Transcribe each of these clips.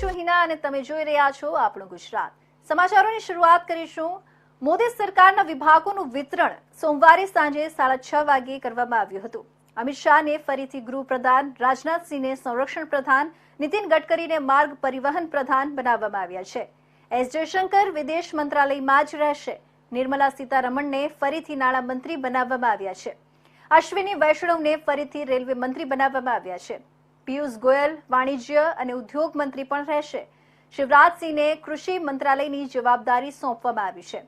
છું હિના અને તમે જોઈ રહ્યા છો આપણું ગુજરાત. સમાચારોની શરૂઆત કરીશું. મોદી સરકારના વિભાગોનું વિતરણ સોમવારે સાંજે 6:30 વાગે કરવામાં આવ્યું હતું. અમિત શાહને ફરીથી ગૃહ પ્રધાન, રાજનાથસિંહને સંરક્ષણ પ્રધાન, નીતિન ગડકરીને માર્ગ પરિવહન પ્રધાન બનાવવામાં આવ્યા છે. એસ જયશંકર વિદેશ મંત્રાલયમાં જ રહેશે. નિર્મલા સીતારમણને ફરીથી નાણામંત્રી બનાવવામાં આવ્યા છે. અશ્વિની વૈષ્ણવને ફરીથી રેલવે મંત્રી બનાવવામાં આવ્યા છે. પિયુષ ગોયલ વાણિજ્ય અને ઉદ્યોગ મંત્રી પણ રહેશે. શિવરાજસિંહને કૃષિ મંત્રાલયની જવાબદારી સોંપવામાં આવી છે.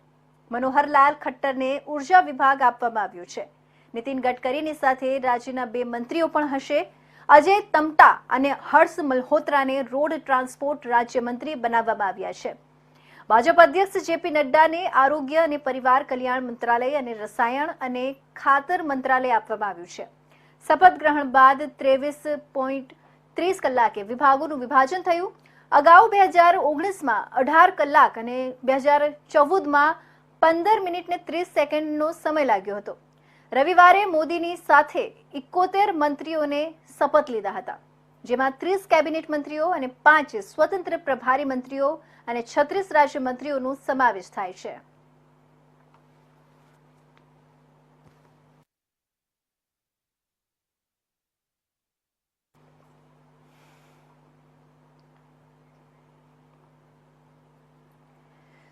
મનોહરલાલ ખટ્ટરને ઉર્જા વિભાગ આપવામાં આવ્યો છે. નીતિન ગડકરીની સાથે રાજ્યના 2 મંત્રીઓ પણ હશે. અજય તમટા અને હર્ષ મલ્હોત્રાને રોડ ટ્રાન્સપોર્ટ રાજ્યમંત્રી બનાવવામાં આવ્યા છે. ભાજપ અધ્યક્ષ જેપી નડ્ડાને આરોગ્ય અને પરિવાર કલ્યાણ મંત્રાલય અને રસાયણ અને ખાતર મંત્રાલય આપવામાં આવ્યું છે. શપથ ગ્રહણ બાદ 23.30 કલાકે વિભાગોનું વિભાજન થયું. અગાઉ 2019માં 18 કલાક અને 2014માં 15 મિનિટ ને 30 સેકન્ડનો સમય લાગ્યો હતો. રવિવારે મોદીની સાથે 71 મંત્રીઓને શપથ લીધા હતા, જેમાં 30 કેબિનેટ મંત્રીઓ અને 5 સ્વતંત્ર પ્રભારી મંત્રીઓ અને 36 રાજ્ય મંત્રીઓનો સમાવેશ થાય છે.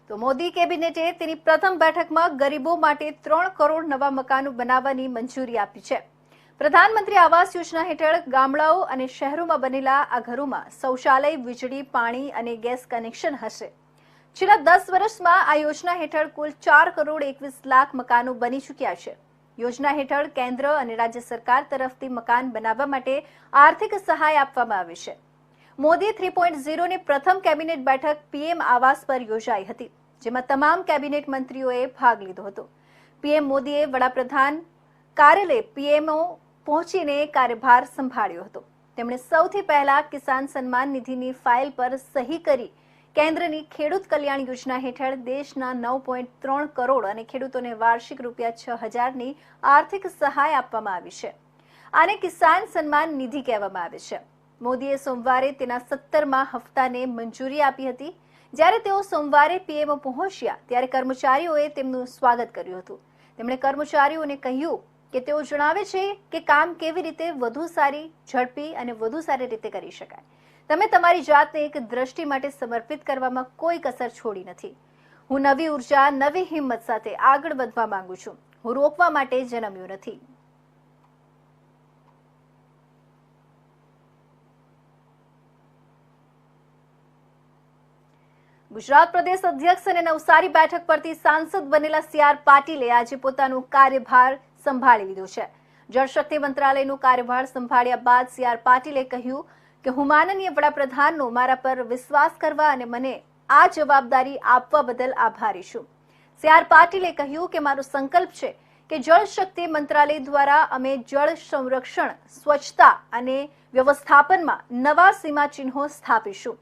તો મોદી કેબિનેટે તેની પ્રથમ બેઠકમાં ગરીબો માટે 3 કરોડ નવા મકાનો બનાવવાની મંજૂરી આપી છે. પ્રધાનમંત્રી આવાસ યોજના હેઠળ ગામડાઓ અને શહેરોમાં બનેલા આ ઘરોમાં શૌચાલય, વીજળી, પાણી અને ગેસ કનેક્શન હશે. છેલ્લા 10 વર્ષમાં આ યોજના હેઠળ કુલ 4 કરોડ 21 લાખ મકાનો બની ચૂક્યા છે. યોજના હેઠળ કેન્દ્ર અને રાજ્ય સરકાર તરફથી મકાન બનાવવા માટે આર્થિક સહાય આપવામાં આવે છે. મોદી 3.0ની પ્રથમ કેબિનેટ બેઠક પીએમ આવાસ પર યોજાઈ હતી, જેમાં તમામ કેબિનેટ મંત્રીઓએ ભાગ લીધો હતો. પીએમ મોદીએ વડાપ્રધાન કાર્યાલય પીએમઓ પહોંચીને કાર્યભાર સંભાળ્યો હતો. તેમણે સૌથી પહેલા કિસાન સન્માન નિધિની ફાઇલ પર સહી કરી કેન્દ્રની ખેડૂત કલ્યાણ યોજના હેઠળ દેશના 9.3 કરોડ અને ખેડૂતોને વાર્ષિક ₹6,000ની આર્થિક સહાય આપવામાં આવી છે. આને કિસાન સન્માન નિધિ કહેવામાં આવે છે. મોદીએ સોમવારે તેના 17મા હપ્તાને મંજૂરી આપી હતી. જ્યારે તેઓ સોમવારે પીએમઓ પહોંચ્યા ત્યારે કર્મચારીઓએ તેમનું સ્વાગત કર્યું હતું. તેમણે કર્મચારીઓને કહ્યું કે તેઓ જણાવે છે કે કામ કેવી રીતે વધુ સારી, ઝડપી અને વધુ સારી રીતે કરી શકાય. તમે તમારી જાતને એક દ્રષ્ટિ માટે સમર્પિત કરવામાં કોઈ કસર છોડી નથી. હું નવી ઉર્જા, નવી હિંમત સાથે આગળ વધવા માંગુ છું. હું રોકવા માટે જન્મ્યો નથી. ગુજરાત પ્રદેશ અધ્યક્ષ અને નવસારી બેઠક પરથી સાંસદ બનેલા સી.આર. પાટીલે આજે પોતાનો કાર્યભાર સંભાળી લીધો છે. જળશક્તિ મંત્રાલયનો કાર્યભાર સંભાળ્યા બાદ સી.આર. પાટીલે કહ્યું કે હું માનનીય વડાપ્રધાનનો મારા પર વિશ્વાસ કરવા અને મને આ જવાબદારી આપવા બદલ આભારી છું. સી.આર. પાટીલે કહ્યું કે મારો સંકલ્પ છે કે જળશક્તિ મંત્રાલય દ્વારા અમે જળ સંરક્ષણ, સ્વચ્છતા અને વ્યવસ્થાપનમાં નવા સીમાચિહ્નો સ્થાપીશું.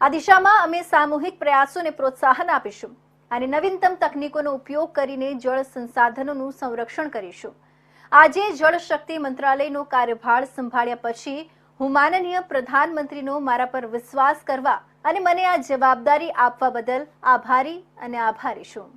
આ દિશામાં અમે સામૂહિક પ્રયાસોને પ્રોત્સાહન આપીશું અને નવીનતમ તકનીકોનો ઉપયોગ કરીને જળ સંસાધનોનું સંરક્ષણ કરીશું. આજે જળશક્તિ મંત્રાલયનો કાર્યભાર સંભાળ્યા પછી હું માનનીય પ્રધાનમંત્રીનો મારા પર વિશ્વાસ કરવા અને મને આ જવાબદારી આપવા બદલ આભારી છું.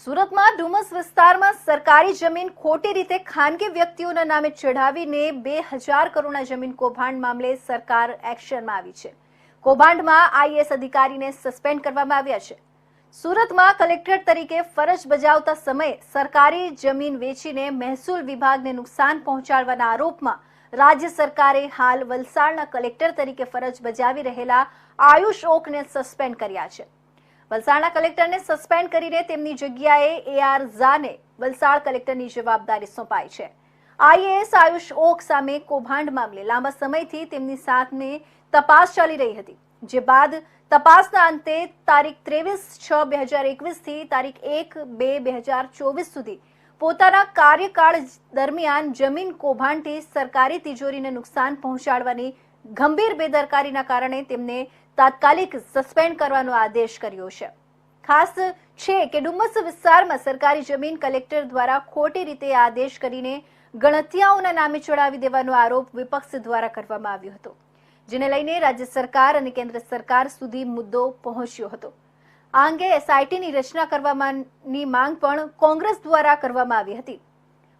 સુરતમાં ડુમસ વિસ્તારમાં સરકારી જમીન ખોટી રીતે ખાનગી વ્યક્તિઓના નામે ચઢાવીને 2,000 કરોડના જમીન કૌભાંડ મામલે સરકાર એક્શનમાં આવી છે. કૌભાંડમાં આઈએએસ અધિકારીને સસ્પેન્ડ કરવામાં આવ્યા છે. સુરતમાં કલેક્ટર તરીકે ફરજ બજાવતા સમયે સરકારી જમીન વેચીને મહેસૂલ વિભાગને નુકસાન પહોંચાડવાના આરોપમાં રાજ્ય સરકારે હાલ વલસાડના કલેક્ટર તરીકે ફરજ બજાવી રહેલા આયુષ ઓકને સસ્પેન્ડ કર્યા છે. વલસાડના કલેક્ટરને સસ્પેન્ડ કરીને તેમની જગ્યાએ એ.આર. ઝાને વલસાડ કલેક્ટરની જવાબદારી સોંપાઈ છે. આઈએએસ આયુષ ઓક સામે કૌભાંડ મામલે લાંબા સમયથી તેમની સામે તપાસ ચાલી રહી હતી, જે બાદ તપાસના અંતે તારીખ 23/6/2021થી તારીખ 1/2/2024 સુધી પોતાના કાર્યકાળ દરમિયાન જમીન કૌભાંડથી સરકારી તિજોરીને નુકસાન પહોંચાડવાની ગંભીર બેદરકારીના કારણે તેમને તાત્કાલિક સસ્પેન્ડ કરવાનો આદેશ કર્યો છે. ખાસ છે કે ડુમસ વિસ્તારમાં સરકારી જમીન કલેક્ટર દ્વારા ખોટી રીતે આદેશ કરીને ગણતિયાઓના નામે ચડાવી દેવાનો આરોપ વિપક્ષ દ્વારા કરવામાં આવ્યો હતો, જેને લઈને રાજ્ય સરકાર અને કેન્દ્ર સરકાર સુધી મુદ્દો પહોંચ્યો હતો। આ અંગે એસઆઈટીની રચના કરવાની માંગ પણ કોંગ્રેસ દ્વારા કરવામાં આવી હતી।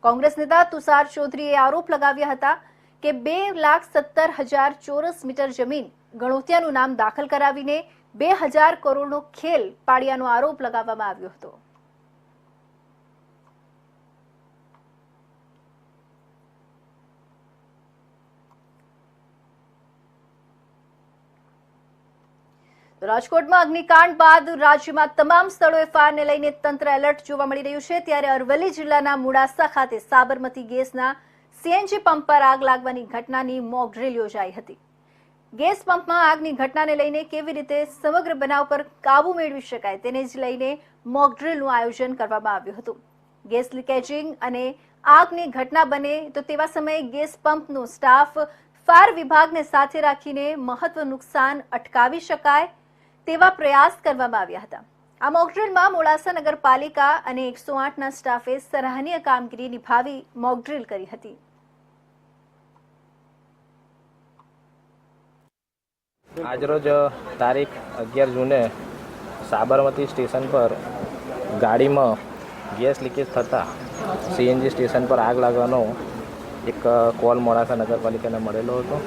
કોંગ્રેસ નેતા તુષાર ચૌધરીએ આરોપ લગાવ્યા હતા કે 2,70,000 ચોરસ મીટર જમીન ગણોતિયાનું નામ દાખલ કરાવીને 2,000 કરોડનો ખેલ પાડ્યાનો આરોપ લગાવવામાં આવ્યો હતો। રાજકોટમાં અગ્નિકાંડ બાદ રાજ્યમાં તમામ સ્થળોએ ફાયરને લઈને તંત્ર એલર્ટ જોવા મળી રહ્યું છે, ત્યારે અરવલ્લી જિલ્લાના મોડાસા ખાતે સાબરમતી ગેસના સીએનજી પંપ પર આગ લાગવાની ઘટનાની મોક ડ્રીલ યોજાઈ હતી। ગેસ પંપમાં આગની ઘટનાને લઈને કેવી રીતે સમગ્ર બનાવ પર કાબુ મેળવી શકાય તેને જ લઈને મોક ડ્રીલનું આયોજન કરવામાં આવ્યું હતું। ગેસ લીકેજિંગ અને આગની ઘટના બને તો તેવા સમયે ગેસ પંપનો સ્ટાફ ફાયર વિભાગને સાથે રાખીને મહત્વનું નુકસાન અટકાવી શકાય તેવા પ્રયાસ કરવામાં આવ્યા હતા। આ મોક ડ્રીલમાં મોડાસા નગરપાલિકા અને 108ના સ્ટાફે સરાહનીય કામગીરી નિભાવી મોક ડ્રીલ કરી હતી। આજરોજ તારીખ 11 જૂને સાબરમતી સ્ટેશન પર ગાડીમાં ગેસ લીકેજ થતાં સીએનજી સ્ટેશન પર આગ લાગવાનો એક કોલ મોડાસા નગરપાલિકાને મળેલો હતો।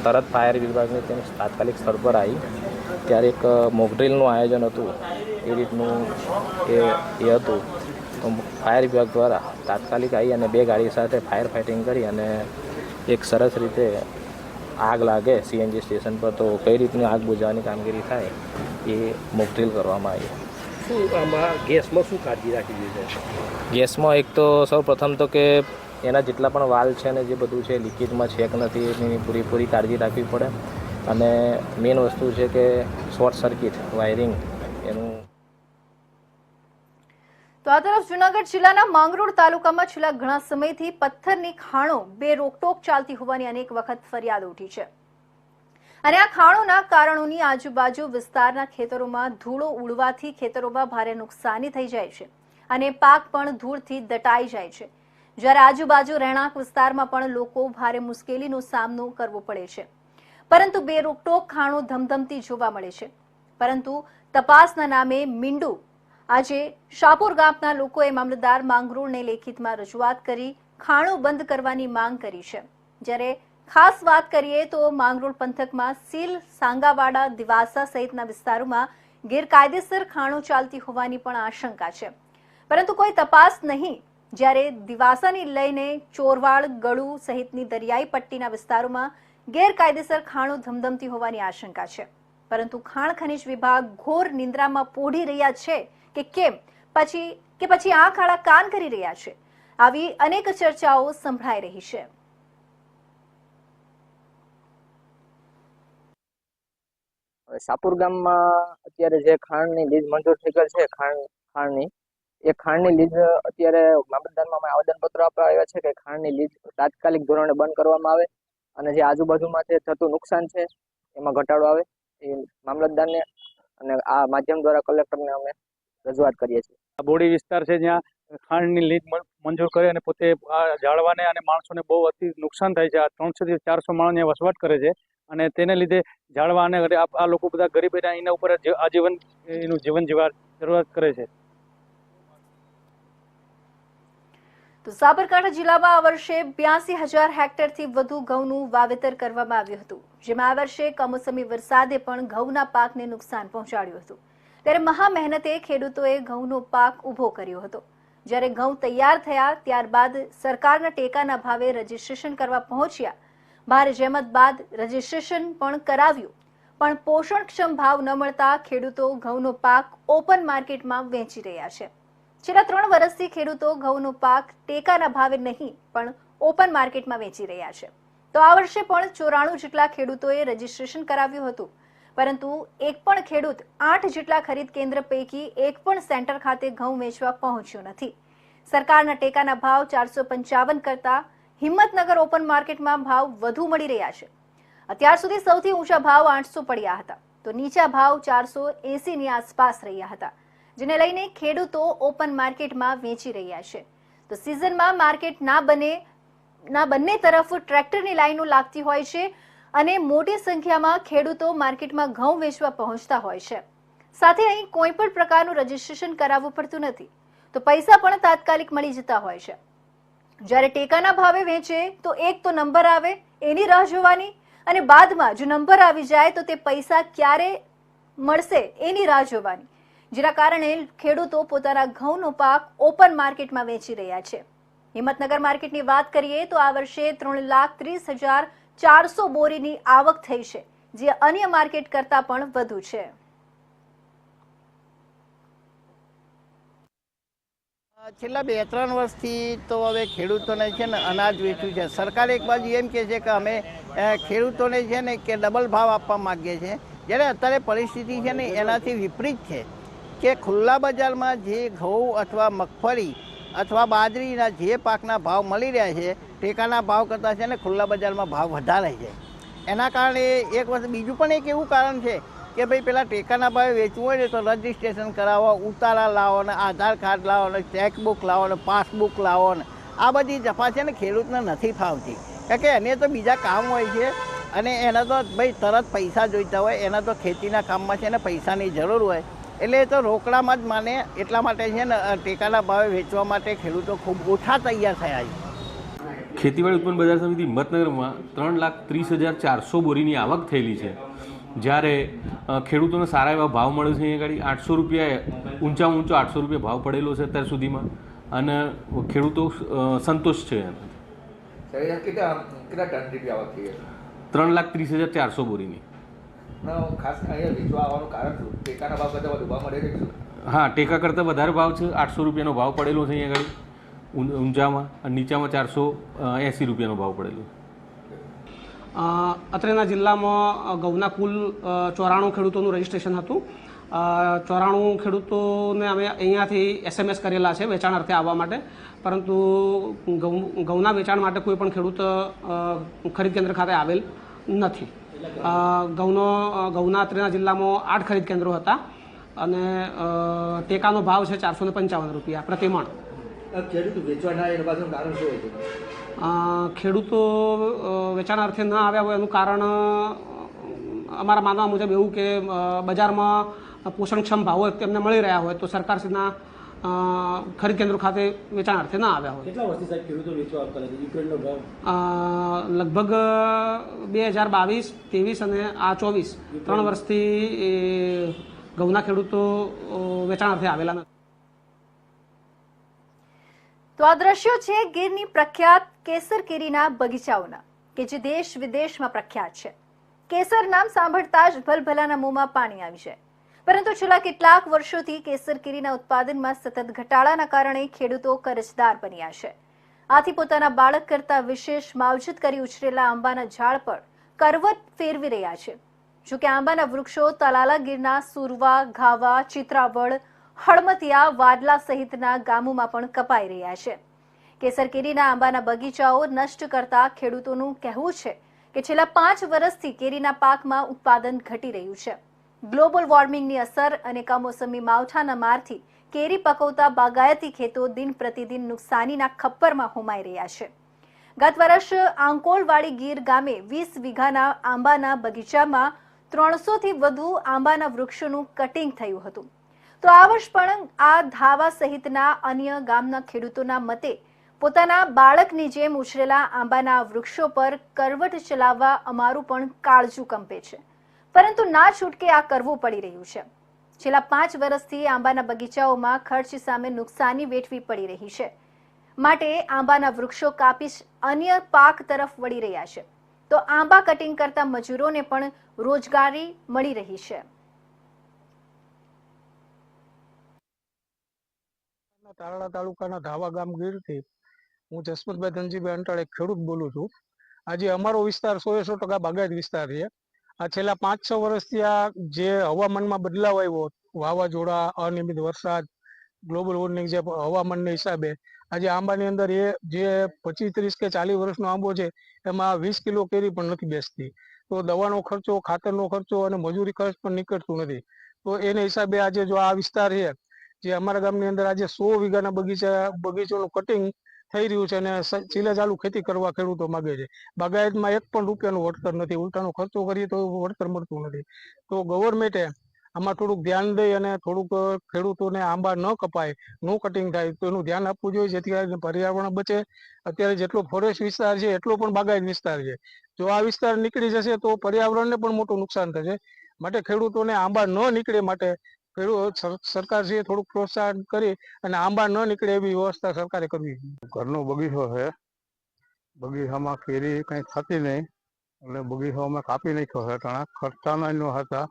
તરત ફાયર વિભાગની ટીમ તાત્કાલિક સ્થળ પર આવી ત્યારે એક મોકડ્રીલનું આયોજન હતું એ રીતનું એ હતું તો ફાયર વિભાગ દ્વારા તાત્કાલિક આવી અને 2 ગાડી સાથે ફાયર ફાઇટિંગ કરી અને એક સરસ રીતે આગ લાગે સીએનજી સ્ટેશન પર તો કઈ રીતની આગ બુઝાવવાની કામગીરી થાય એ મોકડ્રીલ કરવામાં આવી। શું આમાં ગેસમાં શું કાળજી રાખવી જોઈએ? ગેસમાં એક તો સૌ પ્રથમ તો કે એના જેટલા પણ વાલ છે ને જે બધું છે લીકેજમાં છે કે નથી એની પૂરી કાળજી રાખવી પડે અને મેઇન વસ્તુ છે કે શોર્ટ સર્કિટ વાયરિંગ એનું। તો આ તરફ જૂનાગઢ જિલ્લાના માંગરોળ તાલુકામાં છેલ્લા ઘણા સમયથી પથ્થરની ખાણો બે રોકટોક ચાલતી હોવાની અનેક વખત ફરિયાદ ઉઠી છે અને આ ખાણોના કારણોની આજુબાજુ વિસ્તારના ખેતરોમાં ધૂળો ઉડવાથી ખેતરોમાં ભારે નુકસાની થઈ જાય છે અને પાક પણ ધૂળથી દટાઈ જાય છે, જ્યારે આજુબાજુ રહેણાંક વિસ્તારમાં પણ લોકો ભારે મુશ્કેલીનો સામનો કરવો પડે છે। પરંતુ બે રોકટોક ખાણો ધમધમતી જોવા મળે છે, પરંતુ તપાસના નામે મીંડું। આજે શાપુર ગામના લોકોએ મામલતદાર માંગરોળને લેખિતમાં રજૂઆત કરી ખાણો બંધ કરવાની માંગ કરી છે, જ્યારે ખાસ વાત કરીએ તો માંગરોળ પંથકમાં સીલ, સાંગાવાડા, દિવાસા સહિતના વિસ્તારોમાં ગેરકાયદેસર ખાણો ચાલતી હોવાની પણ આશંકા છે, પરંતુ કોઈ તપાસ નહીં। જ્યારે દિવાસાની લઈને ચોરવાડ, ગળુ સહિતની દરિયાઈ પટ્ટીના વિસ્તારોમાં ગેરકાયદેસર ખાણો ધમધમતી હોવાની આશંકા છે, પરંતુ ખાણ ખનીજ વિભાગ ઘોર નિંદ્રામાં પોઢી રહ્યા છે કે કેમ, પછી આંખ આડા કાન કરી રહ્યા છે, આવી અનેક ચર્ચાઓ સંભળાઈ રહી છે। શાપુર ગામમાં અત્યારે જે ખાણની લીઝ મંજૂર થઈ ગઈ છે ખાણની એ ખાણની લીઝ અત્યારે મામલતદારમાં અમે આવેદનપત્ર આપવા આવ્યા છે કે ખાણની લીઝ તાત્કાલિક ધોરણે બંધ કરવામાં આવે અને જે આજુબાજુમાં જે થતું નુકસાન છે એમાં ઘટાડો આવે એ મામલતદારને અને આ માધ્યમ દ્વારા કલેક્ટરને અમે રજૂઆત કરીએ છીએ। આ બોડી વિસ્તાર છે જ્યાં ખાણની લીઝ મંજૂર કરે અને પોતે આ જાળવાને અને માણસોને બહુ અતિ નુકસાન થાય છે। આ 300 થી 400 માણસ અહીંયા વસવાટ કરે છે અને તેને લીધે જાળવા અને આ લોકો બધા ગરીબ એના ઉપર આજીવન એનું જીવન જીવવા જરૂરત કરે છે। તો સાબરકાંઠા જિલ્લામાં આ વર્ષે 82,000 હેક્ટરથી વધુ ઘઉંનું વાવેતર કરવામાં આવ્યું હતું, જેમાં આ વર્ષે કમોસમી વરસાદે પણ ઘઉંના પાકને નુકસાન પહોંચાડ્યું હતું। ત્યારે મહા મહેનતે ખેડૂતોએ ઘઉંનો પાક ઊભો કર્યો હતો, જ્યારે ઘઉં તૈયાર થયા ત્યારબાદ સરકારના ટેકાના ભાવે રજીસ્ટ્રેશન કરવા પહોંચ્યા। ભારે જહેમત બાદ રજીસ્ટ્રેશન પણ કરાવ્યું, પણ પોષણક્ષમ ભાવ ન મળતા ખેડૂતો ઘઉંનો પાક ઓપન માર્કેટમાં વેચી રહ્યા છે। છેલ્લા 3 વર્ષથી ખેડૂતો ઘઉંનો પાક ટેકાના ભાવે નહીં પણ ઓપન માર્કેટમાં વેચી રહ્યા છે। તો આ વર્ષે પણ 94 જેટલા ખેડૂતોએ રજીસ્ટ્રેશન કરાવ્યું હતું, પરંતુ એક પણ ખેડૂત 8 જેટલા ખરીદ કેન્દ્ર પૈકી એક પણ સેન્ટર ખાતે ઘઉં વેચવા પહોંચ્યો નથી। સરકારના ટેકાના ભાવ 455 કરતા હિંમતનગર ઓપન માર્કેટમાં ભાવ વધુ મળી રહ્યા છે। અત્યાર સુધી સૌથી ઊંચા ભાવ 800 પડ્યા હતા। તો નીચા ભાવ 480ની આસપાસ રહ્યા હતા, જેને લઈને ખેડૂતો ઓપન માર્કેટમાં વેચી રહ્યા છે. તો સિઝનમાં માર્કેટ ના બંને તરફ ટ્રેક્ટરની લાઈનો લાગતી હોય છે અને મોટી સંખ્યામાં ખેડૂતો માર્કેટમાં ઘઉં વેચવા પહોંચતા હોય છે. સાથે અહીં કોઈ પણ પ્રકારનું રજીસ્ટ્રેશન કરાવવું પડતું નથી, તો પૈસા પણ તાત્કાલિક મળી જતા હોય છે. જ્યારે ટેકાના ભાવે વેચે તો એક તો નંબર આવે એની રાહ જોવાની, અને બાદમાં જો નંબર આવી જાય તો તે પૈસા ક્યારે મળશે એની રાહ જોવાની, જેના કારણે ખેડૂતો પોતાના ઘઉંનો પાક ઓપન માર્કેટમાં વેચી રહ્યા છે. હિંમતનગર માર્કેટની વાત કરીએ તો આ વર્ષે 3,30,400 બોરીની આવક થઈ છે, જે અન્ય માર્કેટ કરતાં પણ વધુ છે. છેલ્લા 2-3 વર્ષથી તો હવે ખેડૂતોને છે ને અનાજ વેચ્યું છે. સરકાર એક બાજુ એમ કહે છે કે અમે ખેડૂતોને છે ને કે ડબલ ભાવ આપવા માગીએ છીએ, જ્યારે અત્યારે પરિસ્થિતિ છે ને એનાથી વિપરીત છે કે ખુલ્લા બજારમાં જે ઘઉં અથવા મગફળી અથવા બાજરીના જે પાકના ભાવ મળી રહ્યા છે ટેકાના ભાવ કરતાં છે ને ખુલ્લા બજારમાં ભાવ વધારે છે. એના કારણે એક વર્ષ બીજું પણ એક એવું કારણ છે કે ભાઈ પેલા ટેકાના ભાવે વેચવું હોય ને તો રજિસ્ટ્રેશન કરાવો, ઉતારા લાવો ને આધાર કાર્ડ લાવો ને ચેકબુક લાવો ને પાસબુક લાવો ને આ બધી જફા છે ને ખેડૂતને નથી ફાવતી, કારણ કે એને તો બીજા કામ હોય છે અને એના તો ભાઈ તરત પૈસા જોઈતા હોય, એના તો ખેતીના કામમાં છે ને પૈસાની જરૂર હોય, એટલે એ તો રોકડામાં જ માને. એટલા માટે છે ને ટેકાના ભાવે વેચવા માટે ખેડૂતો ખૂબ ઓછા તૈયાર થયા છે. ખેતીવાડી ઉત્પન્ન બજાર સમિતિ હિંમતનગરમાં 3,30,400 બોરીની આવક થયેલી છે, જ્યારે ખેડૂતોને સારા એવા ભાવ મળે છે. અહીંયા આગળ 800 રૂપિયા ઊંચામાં ઊંચો 800 રૂપિયા ભાવ પડેલો છે અત્યાર સુધીમાં, અને ખેડૂતો સંતોષ છે. 3,30,400 બોરીની. હા, ટેકા કરતાં વધારે ભાવ છે. 800 રૂપિયાનો ભાવ પડેલો છે અહીંયા આગળ ઊંચામાં, અને નીચામાં 480 રૂપિયાનો ભાવ પડેલો. અત્રેના જિલ્લામાં ઘઉંના કુલ 94 ખેડૂતોનું રજીસ્ટ્રેશન હતું. 94 ખેડૂતોને અમે અહીંયાથી SMS કરેલા છે વેચાણ અર્થે આવવા માટે, પરંતુ ઘઉંના વેચાણ માટે કોઈ પણ ખેડૂત ખરીદ કેન્દ્ર ખાતે આવેલ નથી. ઘઉંના અત્રેના જિલ્લામાં 8 ખરીદ કેન્દ્રો હતા અને ટેકાનો ભાવ છે 455 રૂપિયા પ્રતિ મણ. ખેડૂતો વેચવાના એના પાછળનું કારણ શું હોય છે? ખેડૂતો વેચાણ અર્થે ન આવ્યા હોય એનું કારણ અમારા માનવા મુજબ એવું કે બજારમાં પોષણક્ષમ ભાવો તેમને મળી રહ્યા હોય તો સરકારશ્રીના ખરીદ કેન્દ્રો ખાતે વેચાણ અર્થે ના આવ્યા હોય. કેટલા વર્ષથી સાહેબ ખેડૂતો વેચવા આવતા નથી? યુક્રેનનો ભાવ લગભગ 2022, 23 અને આ 24 3 વર્ષથી ઘઉંના ખેડૂતો વેચાણ અર્થે આવેલા નથી. તો આ દ્રશ્યો છે ગીરની પ્રખ્યાત કેસર કેરીના બગીચાઓના, કે જે દેશ વિદેશમાં પ્રખ્યાત છે. કેસર નામ સાંભળતા જ ભલભલાના મોંમાં પાણી આવી જાય, પરંતુ છેલ્લા કેટલાક વર્ષોથી કેસર કેરીના ઉત્પાદનમાં સતત ઘટાડાના કારણે ખેડૂતો કરજદાર બન્યા છે. આથી પોતાના બાળક કરતા વિશેષ માવજત કરી ઉછરેલા આંબાના ઝાડ પર કરવત ફેરવી રહ્યા છે. જોકે આંબાના વૃક્ષો તલાલા ગીરના સુરવા, ઘાવા, ચિત્રાવળ, હળમતિયા, વાડલા સહિતના ગામોમાં પણ કપાઈ રહ્યા છે. કેસર કેરીના આંબાના બગીચાઓ નષ્ટ કરતા ખેડૂતોનું કહેવું છે કે છેલ્લા 5 વર્ષથી કેરીના પાકમાં ઉત્પાદન ઘટી રહ્યું છે. ગ્લોબલ વોર્મિંગની અસર અને કમોસમી માવઠાના મારથી કેરી પકવતા બાગાયતી ખેતો દિન પ્રતિદિન નુકસાનીના ખપ્પરમાં હોમાઈ રહ્યા છે. ગત વર્ષ આંકોલવાડી ગીર ગામે 20 વીઘાના આંબાના બગીચામાં 300થી વધુ આંબાના વૃક્ષોનું કટિંગ થયું હતું. તો આ વર્ષ પણ આ ધાવા સહિતના અન્ય ગામના ખેડૂતોના મતે પોતાના બાળકની જેમ ઉછરેલા આંબાના વૃક્ષો પર કરવટ ચલાવવા અમારું પણ કાળજું કંપે છે, પરંતુ ના છૂટકે આ કરવું પડી રહ્યું છે. છેલ્લા 5 વર્ષથી આંબાના બગીચાઓમાં ખર્ચ સામે નુકસાની વેઠવી પડી રહી છે, માટે આંબાના વૃક્ષો કાપી અન્ય પાક તરફ વળી રહ્યા છે. તો આંબા કટિંગ કરતા મજૂરોને પણ રોજગારી મળી રહી છે. તારડા તાલુકાના ધાવા ગામ ગીરથી હું જસમતભાઈ ધનજીભાઈ અંટાળ એક ખેડૂત બોલું છું. આજે અમારો વિસ્તાર 100% બાગાયત વિસ્તાર છે. આ છેલ્લા 5-6 વર્ષથી આ જે હવામાનમાં બદલાવ આવ્યો, વાવાઝોડા, અનિયમિત વરસાદ, ગ્લોબલ વોર્મિંગ જે હવામાનના હિસાબે આજે આંબાની અંદર એ જે 25, 30 કે 40 વર્ષનો આંબો છે એમાં 20 કિલો કેરી પણ નથી બેસતી. તો દવાનો ખર્ચો, ખાતરનો ખર્ચો અને મજૂરી ખર્ચ પણ નીકળતું નથી. તો એને હિસાબે આજે જો આ વિસ્તાર છે, જે અમારા ગામની અંદર આજે 100 વીઘાના બગીચાનું કટિંગ થઈ રહ્યું છે અને ચીલે ચાલુ ખેતી કરવા ખેડૂતો માગે છે. બાગાયતમાં 1 પણ રૂપિયાનું વળતર નથી, ઉલટાનો ખર્ચો કરીએ તો વળતર મળતું નથી. તો ગવર્મેન્ટે આમાં થોડુંક ધ્યાન દઈ અને થોડુંક ખેડૂતોને આંબા ન કપાય, નો કટિંગ થાય તો એનું ધ્યાન આપવું જોઈએ, જેથી કરીને પર્યાવરણ બચે. અત્યારે જેટલો ફોરેસ્ટ વિસ્તાર છે એટલો પણ બાગાયત વિસ્તાર છે. જો આ વિસ્તાર નીકળી જશે તો પર્યાવરણને પણ મોટું નુકસાન થશે. માટે ખેડૂતોને આંબા ન નીકળે માટે સરકારશ્રીએ થોડુંક પ્રોત્સાહન કરી અને આંબા ન નીકળે એવી વ્યવસ્થા સરકારે કરવી. ઘરનો બગીચો છે, બગીચામાં કેરી કંઈ થતી નહીં એટલે બગીચો અમે કાપી નાખ્યો છે. ઘણા ખર્ચાના ન હતા,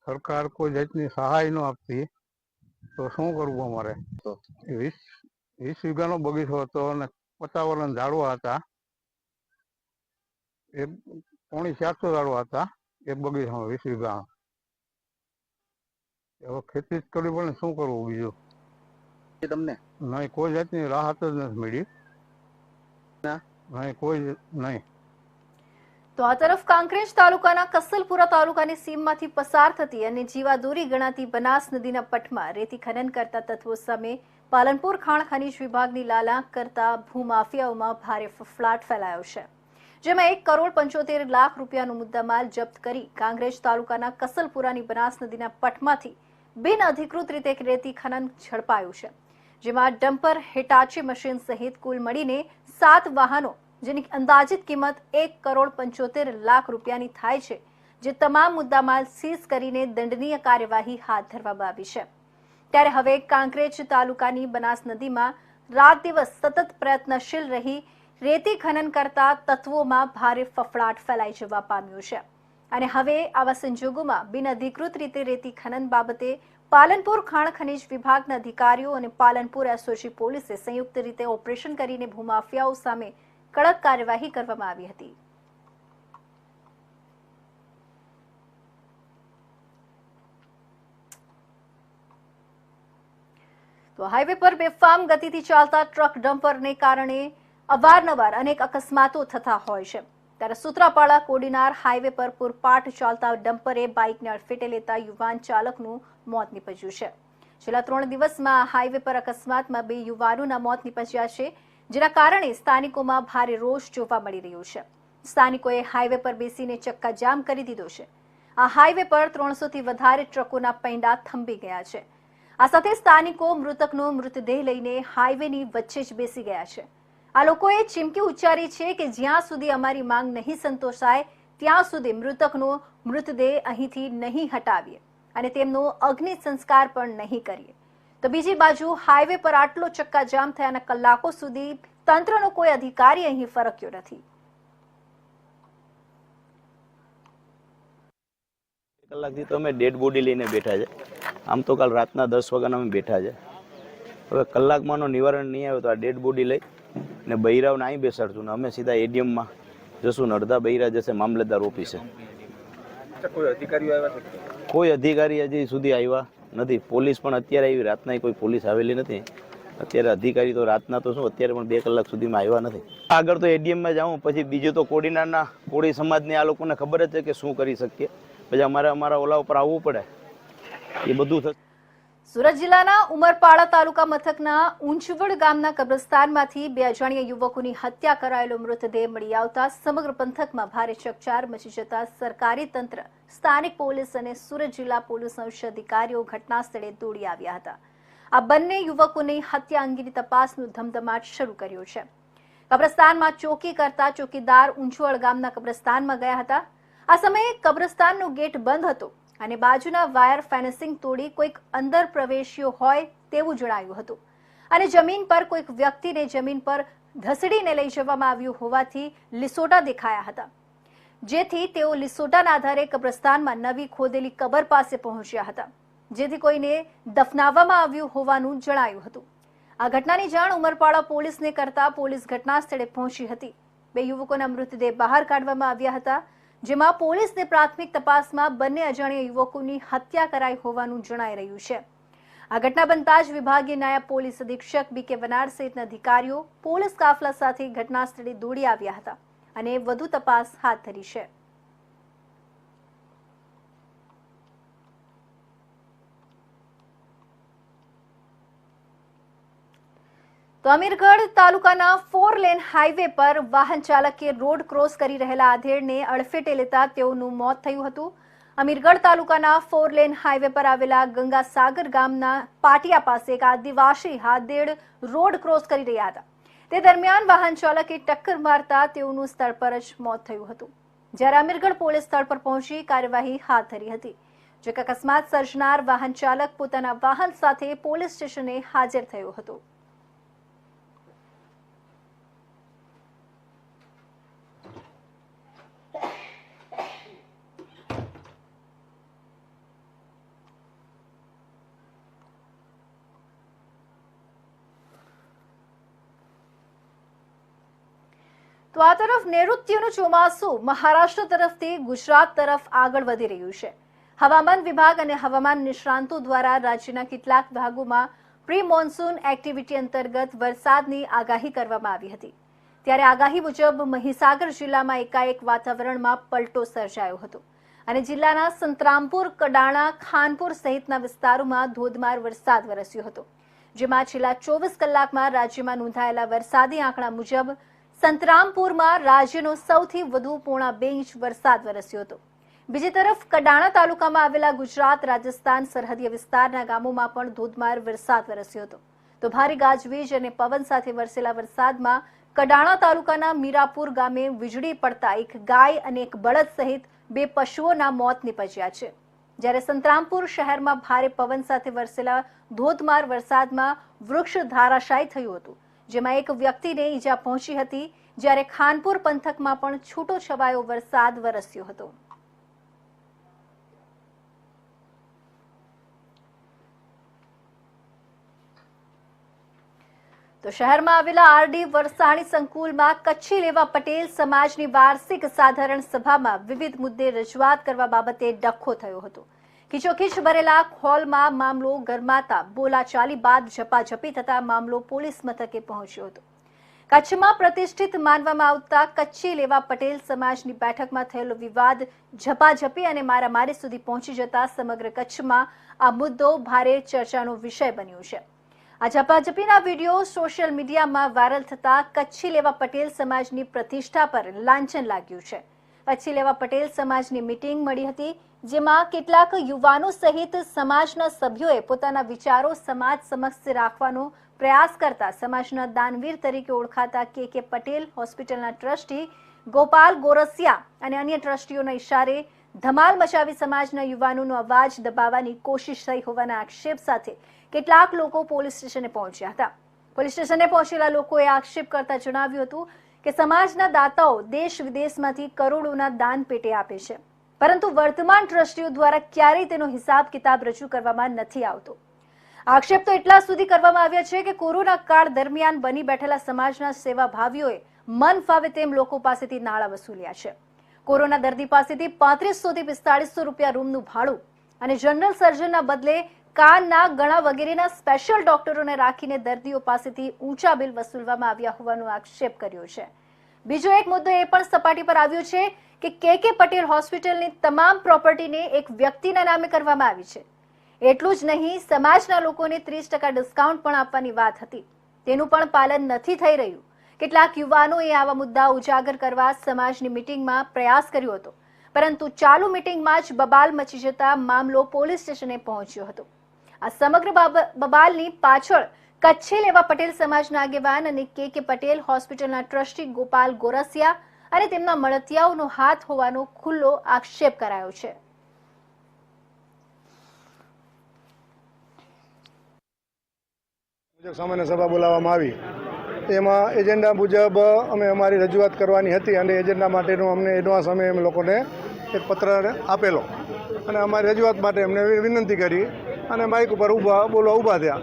સરકાર કોઈ જાતની સહાય ન આપતી, તો શું કરવું અમારે? તો 20 વીઘાનો બગીચો હતો અને 50 વર્ષના ઝાડવા હતા, એ 350 ઝાડવા હતા એક બગીચામાં 20 વીઘા. હવે ખેતી જ કરવી પડે, શું કરવું બીજું? તમને નહીં, કોઈ જાતની રાહત જ નથી મળી, નહીં કોઈ નહીં. તો આ તરફ કાંકરેજ તાલુકાના કસલપુરા તાલુકાની સીમમાંથી પસાર થતી અને જીવાદોરી ગણાતી બનાસ નદીના પટમાં રેતી ખનન કરતા તત્વો સામે પાલનપુર ખાણ ખનીજ વિભાગની લાલા કરતા ભૂમાફિયાઓમાં ભારે ફફડાટ ફેલાયો છે, જેમાં 1,75 લાખ રૂપિયાનો મુદ્દામાલ જપ્ત કરી કાંકરેજ તાલુકાના કસલપુરાની બનાસ નદીના પટમાંથી બિનઅધિકૃત રીતે રેતી ખનન ઝડપાયું છે, જેમાં ડમ્પર, હિટાચી મશીન સહિત કુલ મળીને 7 વાહનો જેની અંદાજિત કિંમત 1,75 લાખ રૂપિયાની થાય છે, જે તમામ મુદ્દામાલ સીઝ કરીને દંડનીય કાર્યવાહી હાથ ધરવામાં આવી છે. ત્યારે હવે કાંકરેજ તાલુકાની બનાસ નદીમાં રાત દિવસ સતત પ્રયત્નશીલ રહી રેતી ખનન કરતા તત્વોમાં ભારે ફફડાટ ફેલાઈ જવા પામ્યો છે અને હવે આવા સંજોગોમાં બિનઅધિકૃત રીતે રેતી ખનન બાબતે પાલનપુર ખાણ ખનીજ વિભાગના અધિકારીઓ અને પાલનપુર એસઓજી પોલીસે સંયુક્ત રીતે ઓપરેશન કરીને ભૂમાફિયાઓ સામે કડક કાર્યવાહી કરવામાં આવી હતી. તો હાઈવે પર બેફામ ગતિથી ચાલતા ટ્રક ડમ્પરને કારણે અવારનવાર અનેક અકસ્માતો થતા હોય છે. ત્યારે સૂત્રાપાડા કોડીનાર હાઈવે પર પૂરપાટ ચાલતા ડમ્પરે બાઇકને અડફેટે લેતા યુવાન ચાલકનું મોત નીપજ્યું છે. છેલ્લા 3 દિવસમાં હાઈવે પર અકસ્માતમાં 2 યુવાનોના મોત નીપજ્યા છે, જેના કારણે સ્થાનિકોમાં ભારે રોષ જોવા મળી રહ્યો છે. સ્થાનિકોએ હાઈવે પર બેસીને ચક્કાજામ કરી દીધો છે. આ હાઈવે પર 300 થી વધારે ટ્રકોના પૈંડા થંભી ગયા છે. આ સાથે સ્થાનિકો મૃતકનો મૃતદેહ લઈને હાઈવેની વચ્ચે જ બેસી ગયા છે. આ લોકોએ ચીમકી ઉચ્ચારી છે કે જ્યાં સુધી અમારી માંગ નહીં સંતોષાય ત્યાં સુધી મૃતકનો મૃતદેહ અહીંથી નહીં હટાવીએ અને તેમનો અગ્નિ સંસ્કાર પણ નહીં કરીએ. તો બીજી બાજુ હાઈવે પર આટલો ચક્કાજામ થયાના કલાકો સુધી તંત્રનો કોઈ અધિકારી અહીં ફરક્યો નથી. કલાકથી તો અમે ડેડ બોડી લઈને બેઠા છે. આમ તો કાલ રાતના 10 વાગ્યાના અમે બેઠા છે. હવે કલાકમાંનો નિવારણ નહીં આવે તો આ ડેડ બોડી લઈ ને બૈરાવને અહીં બેસાડશું ને અમે સીધા એડીએમમાં જશું ને અડધા બૈરા જશે મામલતદાર ઓફિસે. કોઈ અધિકારીઓ આવ્યા છે? કોઈ અધિકારી હજી સુધી આવ્યા નથી. પોલીસ પણ અત્યારે આવી, રાતના કોઈ પોલીસ આવેલી નથી. અત્યારે અધિકારી તો રાતના તો શું અત્યારે પણ 2 કલાક સુધીમાં આવ્યા નથી. આગળ તો એડીએમમાં જાઉં, પછી બીજું તો કોડીનારના કોળી સમાજને આ લોકોને ખબર જ છે કે શું કરી શકીએ, પછી અમારા ઓલા ઉપર આવવું પડે, એ બધું થશે. સુરત જિલ્લાના ઉમરપાડા તાલુકા મથકના ઊંચવડ ગામના કબ્રસ્તાનમાંથી 2 અજાણ્યા યુવકોની હત્યા કરાયેલો મૃતદેહ મળી આવતા સમગ્ર પંથકમાં ભારે ચકચાર મચી જતા સરકારી તંત્ર, સ્થાનિક પોલીસ અને સુરત જિલ્લા પોલીસ ઉચ્ચ અધિકારીઓ ઘટના સ્થળે દોડી આવ્યા હતા. આ બંને યુવકોની હત્યા અંગેની તપાસનો ધમધમાટ શરૂ કર્યો છે. કબ્રસ્તાનમાં ચોકી કરતા ચોકીદાર ઊંચવડ ગામના કબ્રસ્તાનમાં ગયા હતા. આ સમયે કબ્રસ્તાનનો ગેટ બંધ હતો અને બાજુના વાયર ફેન્સિંગ તોડી કોઈક અંદર પ્રવેશ્યો હોય તેવું જણાયું હતું અને જમીન પર કોઈક વ્યક્તિને જમીન પર ધસડીને લઈ જવામાં આવ્યું હોવાથી લીસોટા દેખાયા હતા, જેથી તેઓ લીસોટાના આધારે કબ્રસ્તાનમાં નવી ખોદેલી કબર પાસે પહોંચ્યા હતા, જેથી કોઈને દફનાવવામાં આવ્યું હોવાનું જણાયું હતું. આ ઘટનાની જાણ ઉમરપાડા પોલીસને કરતા પોલીસ ઘટના સ્થળે પહોંચી હતી. 2 યુવકોના મૃતદેહ બહાર કાઢવામાં આવ્યા હતા, જેમાં પોલીસને પ્રાથમિક તપાસમાં બંને અજાણ્યા યુવકોની હત્યા કરાઈ હોવાનું જણાઈ રહ્યું છે. આ ઘટના બનતા જ વિભાગીય નાયબ પોલીસ અધિક્ષક BK વનાર સહિતના અધિકારીઓ પોલીસ કાફલા સાથે ઘટના સ્થળે દોડી આવ્યા હતા અને વધુ તપાસ હાથ ધરી છે. તો અમીરગઢ તાલુકાના 4 લેન હાઈવે પર વાહન ચાલકે રોડ ક્રોસ કરી રહેલા આધેડને અડફેટે લેતા તેઓનું મોત થયું હતું. અમીરગઢ તાલુકાના 4 લેન હાઈવે પર આવેલા ગંગાસાગર ગામના પાટિયા પાસે એક આદિવાસી આધેડ રોડ ક્રોસ કરી રહ્યા હતા. તે દરમિયાન વાહન ચાલકે ટક્કર મારતા તેઓનું સ્થળ પર જ મોત થયું હતું. જ્યારે અમીરગઢ પોલીસ સ્થળ પર પહોંચી કાર્યવાહી હાથ ધરી હતી. જો કે અકસ્માત સર્જનાર વાહન ચાલક પોતાના વાહન સાથે પોલીસ સ્ટેશને હાજર થયો હતો. તો આ તરફ નૈઋત્યનું ચોમાસું મહારાષ્ટ્ર તરફથી ગુજરાત તરફ આગળ વધી રહ્યું છે. હવામાન વિભાગ અને હવામાન નિષ્ણાંતો દ્વારા રાજ્યના કેટલાક ભાગોમાં પ્રી મોન્સૂન એક્ટિવિટી અંતર્ગત વરસાદની આગાહી કરવામાં આવી હતી. ત્યારે આગાહી મુજબ મહીસાગર જિલ્લામાં એકાએક વાતાવરણમાં પલટો સર્જાયો હતો અને જિલ્લાના સંતરામપુર, કડાણા, ખાનપુર સહિતના વિસ્તારોમાં ધોધમાર વરસાદ વરસ્યો હતો. જેમાં છેલ્લા 24 કલાકમાં રાજ્યમાં નોંધાયેલા વરસાદી આંકડા મુજબ સંતરામપુરમાં રાજ્યનો સૌથી વધુ 1.5 ઇંચ વરસાદ વરસ્યો હતો. બીજી તરફ કડાણા તાલુકામાં આવેલા ગુજરાત રાજસ્થાન સરહદીય વિસ્તારના ગામોમાં પણ ધોધમાર વરસાદ વરસ્યો હતો. તો ભારે ગાજવીજ અને પવન સાથે વરસેલા વરસાદમાં કડાણા તાલુકાના મીરાપુર ગામે વીજળી પડતા એક ગાય અને એક બળદ સહિત 2 પશુઓના મોત નીપજ્યા છે. જ્યારે સંતરામપુર શહેરમાં ભારે પવન સાથે વરસેલા ધોધમાર વરસાદમાં વૃક્ષ ધરાશાયી થયું હતું. જેમાં એક વ્યક્તિને ઈજા પહોંચી હતી. જ્યારે ખાનપુર પંથકમાં પણ છૂટો છવાયો વરસાદ વરસ્યો હતો. તો શહેરમાં આવેલા આરડી વરસાણી સંકુલમાં કચ્છી લેવા પટેલ સમાજની વાર્ષિક સાધારણ સભામાં વિવિધ મુદ્દે રજૂઆત કરવા બાબતે ડખ્ખો થયો હતો. ખીચોખીચ ભરેલા હોલમાં મામલો ગરમાતા બોલાચાલી બાદ ઝપાઝપી થતા મામલો પોલીસ મથકે પહોંચ્યો હતો. કચ્છમાં પ્રતિષ્ઠિત માનવામાં આવતા કચ્છી લેવા પટેલ સમાજની બેઠકમાં થયેલો વિવાદ ઝપાઝપી અને મારામારી સુધી પહોંચી જતા સમગ્ર કચ્છમાં આ મુદ્દો ભારે ચર્ચાનો વિષય બન્યો છે. આ ઝપાઝપીના વિડીયો સોશિયલ મીડિયામાં વાયરલ થતા કચ્છી લેવા પટેલ સમાજની પ્રતિષ્ઠા પર લાંછન લાગ્યું છે. કચ્છી લેવા પટેલ સમાજની મીટિંગ મળી હતી, જેમાં કેટલાક યુવાનો સહિત સમાજના સભ્યોએ પોતાના વિચારો સમાજ સમક્ષ રાખવાનો પ્રયાસ કરતા સમાજના દાનવીર તરીકે ઓળખાતા કે પટેલ હોસ્પિટલના ટ્રસ્ટી ગોપાલ ગોરસિયા અને અન્ય ટ્રસ્ટીઓના ઇશારે ધમાલ મચાવી સમાજના યુવાનોનો અવાજ દબાવવાની કોશિશ થઈ હોવાના આક્ષેપ સાથે કેટલાક લોકો પોલીસ સ્ટેશને પહોંચ્યા હતા. પોલીસ સ્ટેશને પહોંચેલા લોકોએ આક્ષેપ કરતા જણાવ્યું હતું કે સમાજના દાતાઓ દેશ વિદેશમાંથી કરોડોના દાન પેટે આપે છે, પરંતુ વર્તમાન ટ્રસ્ટીઓ દ્વારા ક્યારેય તેનો હિસાબ કિતાબ રજૂ કરવામાં નથી આવતો. આક્ષેપ તો એટલા સુધી કરવામાં આવ્યા છે કે કોરોના કાળ દરમિયાન બની બેઠેલા સમાજના સેવાભાવીઓએ મન ફાવે તેમ લોકો પાસેથી નાણાં વસૂલ્યા છે. કોરોના દર્દી પાસેથી 3500 થી 4500 રૂપિયા રૂમનું ભાડું અને જનરલ સર્જનના બદલે કાનના ગળા વગેરેના સ્પેશિયલ ડોક્ટરોને રાખીને દર્દીઓ પાસેથી ઊંચા બિલ વસૂલવામાં આવ્યા હોવાનો આક્ષેપ કર્યો છે. બીજો એક મુદ્દો એ પણ સપાટી પર આવ્યો છે કે કે પટેલ હોસ્પિટલની તમામ પ્રોપર્ટીને એક વ્યક્તિના નામે કરવામાં આવી છે. એટલું જ નહીં, સમાજના લોકોને 30% ડિસ્કાઉન્ટ પણ આપવાની વાત હતી, તેનું પણ પાલન નથી થઈ રહ્યું. કેટલાક યુવાનોએ આવા મુદ્દા ઉજાગર કરવા સમાજની મીટિંગમાં પ્રયાસ કર્યો હતો, પરંતુ ચાલુ મીટિંગમાં જ બબાલ મચી જતા મામલો પોલીસ સ્ટેશને પહોંચ્યો હતો. આ સમગ્ર બબાલની પાછળ કચ્છી લેવા પટેલ સમાજના આગેવાન અને કે પટેલ હોસ્પિટલના ટ્રસ્ટી ગોપાલ ગોરસિયા અને તેમના મળતિયાઓનો હાથ હોવાનો ખુલ્લો આક્ષેપ કરાયો છે. સામાન્ય સભા બોલાવવામાં આવી. એમાં એજન્ડા મુજબ અમે અમારી રજૂઆત કરવાની હતી અને એજન્ડા માટેનો અમને એડવાન્સ અમે એમ લોકોને એક પત્ર આપેલો અને અમારી રજૂઆત માટે એમને વિનંતી કરી અને માઇક ઉપર ઊભા થયા.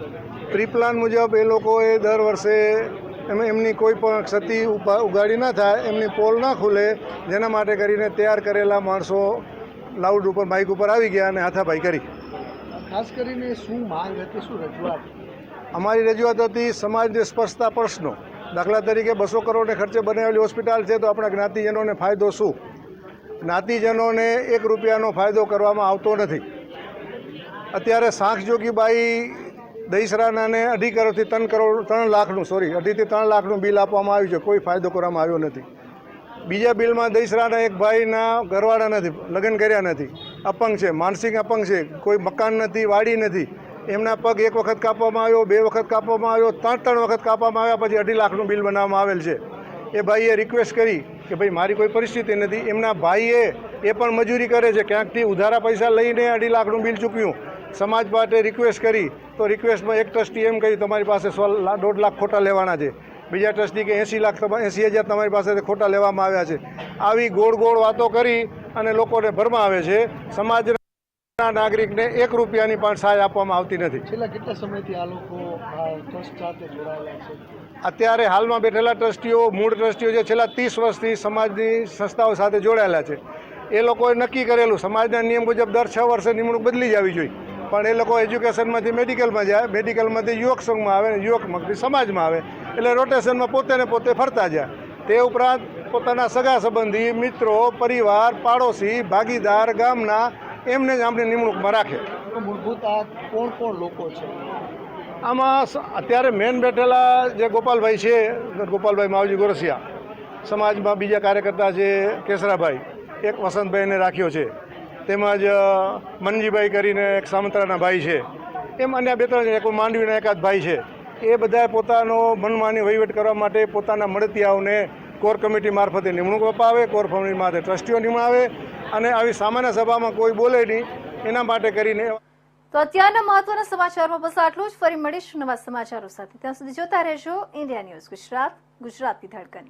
પ્રી પ્લાન મુજબ એ લોકોએ દર વર્ષે એમની કોઈ પણ ક્ષતિ ઉગાડી ના થાય, એમની પોલ ના ખુલે, જેના માટે કરીને તૈયાર કરેલા માણસો લાઉડ ઉપર માઇક ઉપર આવી ગયા અને હાથાપાઈ કરી. ખાસ કરીને શું માંગ હતી, શું રજૂઆત? અમારી રજૂઆત હતી સમાજને સ્પર્શતા પ્રશ્નો. દાખલા તરીકે 200 કરોડને ખર્ચે બનાવેલી હોસ્પિટલ છે, તો આપણા જ્ઞાતિજનોને ફાયદો શું? જ્ઞાતિજનોને 1 રૂપિયાનો ફાયદો કરવામાં આવતો નથી. અત્યારે સાંખ જોગીબાઈ દહીસરાનાને 2.5 કરોડથી 3 લાખનું 2.5 થી 3 લાખનું બિલ આપવામાં આવ્યું છે. કોઈ ફાયદો કરવામાં આવ્યો નથી. બીજા બિલમાં દહીસરાના એક ભાઈના ઘરવાળા નથી, લગ્ન કર્યા નથી, અપંગ છે, માનસિક અપંગ છે, કોઈ મકાન નથી, વાડી નથી, એમના પગ 1 વખત કાપવામાં આવ્યો, 2 વખત કાપવામાં આવ્યો, 3 વખત કાપવામાં આવ્યા, પછી 2.5 લાખનું બિલ બનાવવામાં આવેલ છે. એ ભાઈએ રિક્વેસ્ટ કરી કે ભાઈ મારી કોઈ પરિસ્થિતિ નથી. એમના ભાઈએ એ પણ મજૂરી કરે છે, ક્યાંકથી ઉધારા પૈસા લઈને 2.5 લાખનું બિલ ચૂક્યું. સમાજ માટે રિક્વેસ્ટ કરી તો રિક્વેસ્ટમાં એક ટ્રસ્ટી એમ કહ્યું તમારી પાસે 1.5 લાખ ખોટા લેવાના છે. બીજા ટ્રસ્ટી કે 80,000 તમારી પાસેથી ખોટા લેવામાં આવ્યા છે. આવી ગોળ વાતો કરી અને લોકોને ભરમાવે છે. સમાજના નાગરિકને 1 રૂપિયાની પણ સહાય આપવામાં આવતી નથી. છેલ્લા કેટલા સમયથી આ લોકો ટ્રસ્ટ સાથે જોડાયેલા છે? અત્યારે હાલમાં બેઠેલા ટ્રસ્ટીઓ, મૂળ ટ્રસ્ટીઓ જે છેલ્લા 30 વર્ષથી સમાજની સંસ્થાઓ સાથે જોડાયેલા છે, એ લોકોએ નક્કી કરેલું સમાજના નિયમ મુજબ દર 6 વર્ષે નિમણૂક બદલી જ આવી જોઈએ. પણ એ લોકો એજ્યુકેશનમાંથી મેડિકલમાં જાય, મેડિકલમાંથી યુવક સંઘમાં આવે, યુવકમાંથી સમાજમાં આવે, એટલે રોટેશનમાં પોતે ફરતા જાય. તે ઉપરાંત પોતાના સગા સંબંધી, મિત્રો, પરિવાર, પાડોશી, ભાગીદાર, ગામના એમને જ આપણે નિમણૂકમાં રાખે. મૂળભૂત આ કોણ લોકો છે આમાં? અત્યારે મેન બેઠેલા જે ગોપાલભાઈ છે, ગોપાલભાઈ માવજી ગોરસિયા, સમાજમાં બીજા કાર્યકર્તા છે કેસરાભાઈ, એક વસંતભાઈને રાખ્યો છે, તેમજ મનજીભાઈ કરીને એક સામંતરાના ભાઈ છે, એમ અન્ય 2-3 એક માંડવીના એકાદ ભાઈ છે. એ બધાએ પોતાનો મનમાની વહીવટ કરવા માટે પોતાના મળતિયાઓને કોર કમિટી મારફતે નિમણૂક અપાવે, કોર કમિટી મારફતે ટ્રસ્ટીઓ નિમણાવે અને આવી સામાન્ય સભામાં કોઈ બોલે નહીં એના માટે કરીને. તો અત્યારના મહત્વના સમાચારમાં બસ આટલું જ. ફરી મળીશું નવા સમાચારો સાથે. ત્યાં સુધી જોતા રહેજો ઇન્ડિયા ન્યૂઝ ગુજરાત, ગુજરાતની ધડકન.